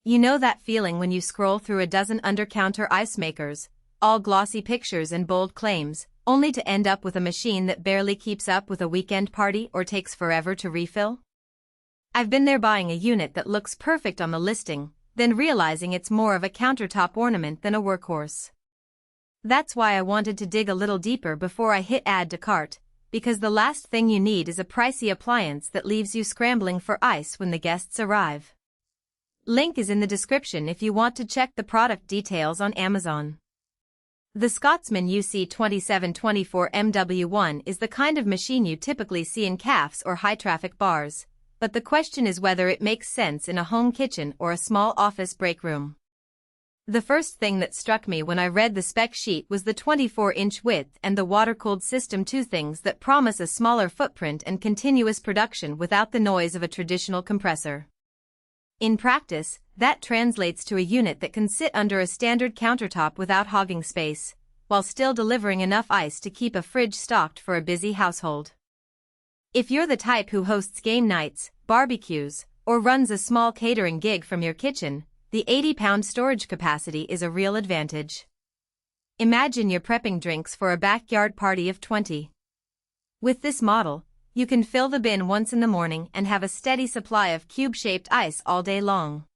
You know that feeling when you scroll through a dozen Undercounter ice makers, all glossy pictures and bold claims, only to end up with a machine that barely keeps up with a weekend party or takes forever to refill? I've been there buying a unit that looks perfect on the listing, then realizing it's more of a countertop ornament than a workhorse. That's why I wanted to dig a little deeper before I hit add to cart, because the last thing you need is a pricey appliance that leaves you scrambling for ice when the guests arrive. Link is in the description if you want to check the product details on Amazon. The Scotsman UC2724MW is the kind of machine you typically see in cafes or high-traffic bars, but the question is whether it makes sense in a home kitchen or a small office break room. The first thing that struck me when I read the spec sheet was the 24-inch width and the water-cooled system, two things that promise a smaller footprint and continuous production without the noise of a traditional compressor. In practice, that translates to a unit that can sit under a standard countertop without hogging space, while still delivering enough ice to keep a fridge stocked for a busy household. If you're the type who hosts game nights, barbecues, or runs a small catering gig from your kitchen, the 80-pound storage capacity is a real advantage. Imagine you're prepping drinks for a backyard party of 20. With this model, you can fill the bin once in the morning and have a steady supply of cube-shaped ice all day long.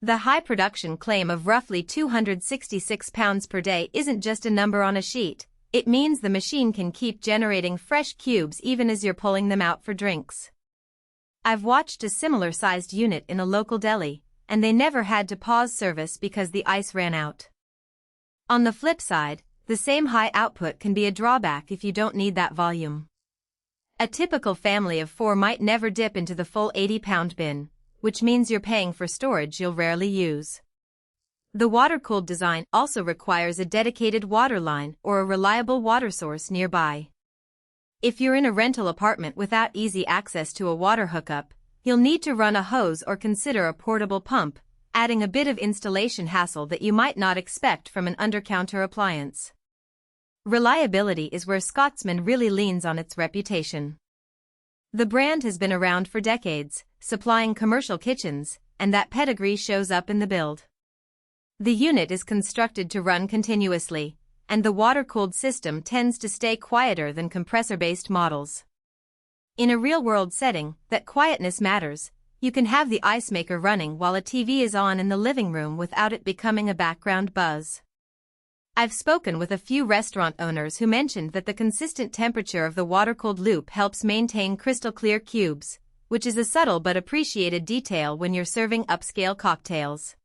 The high production claim of roughly 266 pounds per day isn't just a number on a sheet, it means the machine can keep generating fresh cubes even as you're pulling them out for drinks. I've watched a similar-sized unit in a local deli, and they never had to pause service because the ice ran out. On the flip side, the same high output can be a drawback if you don't need that volume. A typical family of 4 might never dip into the full 80-pound bin, which means you're paying for storage you'll rarely use. The water-cooled design also requires a dedicated water line or a reliable water source nearby. If you're in a rental apartment without easy access to a water hookup, you'll need to run a hose or consider a portable pump, adding a bit of installation hassle that you might not expect from an Undercounter appliance. Reliability is where Scotsman really leans on its reputation. The brand has been around for decades, supplying commercial kitchens, and that pedigree shows up in the build. The unit is constructed to run continuously, and the water-cooled system tends to stay quieter than compressor-based models. In a real-world setting, that quietness matters. You can have the ice maker running while a TV is on in the living room without it becoming a background buzz. I've spoken with a few restaurant owners who mentioned that the consistent temperature of the water-cooled loop helps maintain crystal-clear cubes, which is a subtle but appreciated detail when you're serving upscale cocktails.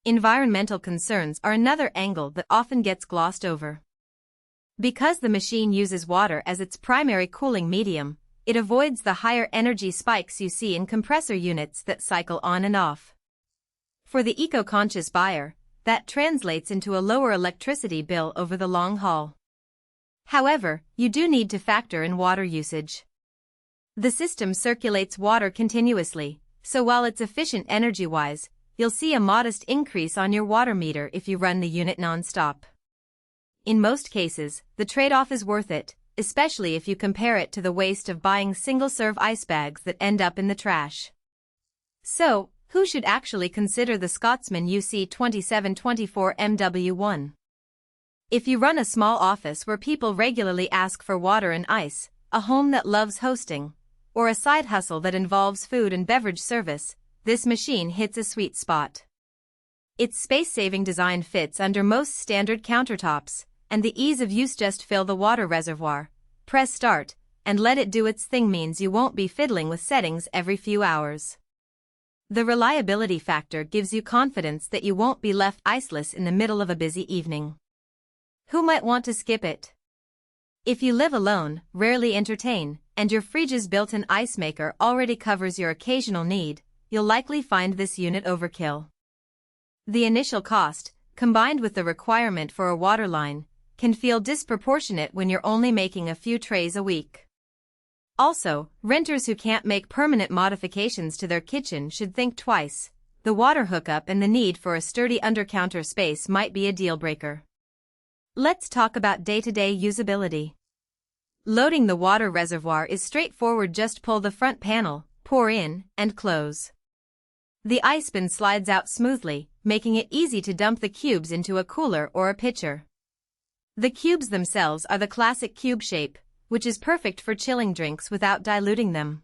Environmental concerns are another angle that often gets glossed over. Because the machine uses water as its primary cooling medium, it avoids the higher energy spikes you see in compressor units that cycle on and off. For the eco-conscious buyer, that translates into a lower electricity bill over the long haul. However, you do need to factor in water usage. The system circulates water continuously, so while it's efficient energy-wise, you'll see a modest increase on your water meter if you run the unit non-stop. In most cases, the trade-off is worth it, especially if you compare it to the waste of buying single-serve ice bags that end up in the trash. So, who should actually consider the Scotsman UC2724MW1? If you run a small office where people regularly ask for water and ice, a home that loves hosting, or a side hustle that involves food and beverage service, this machine hits a sweet spot. Its space-saving design fits under most standard countertops, and the ease of use, just fill the water reservoir, press start, and let it do its thing means you won't be fiddling with settings every few hours. The reliability factor gives you confidence that you won't be left iceless in the middle of a busy evening. Who might want to skip it? If you live alone, rarely entertain, and your fridge's built-in ice maker already covers your occasional need, you'll likely find this unit overkill. The initial cost, combined with the requirement for a water line, can feel disproportionate when you're only making a few trays a week. Also, renters who can't make permanent modifications to their kitchen should think twice. The water hookup and the need for a sturdy undercounter space might be a deal-breaker. Let's talk about day-to-day usability. Loading the water reservoir is straightforward. Just pull the front panel, pour in, and close. The ice bin slides out smoothly, making it easy to dump the cubes into a cooler or a pitcher. The cubes themselves are the classic cube shape, which is perfect for chilling drinks without diluting them.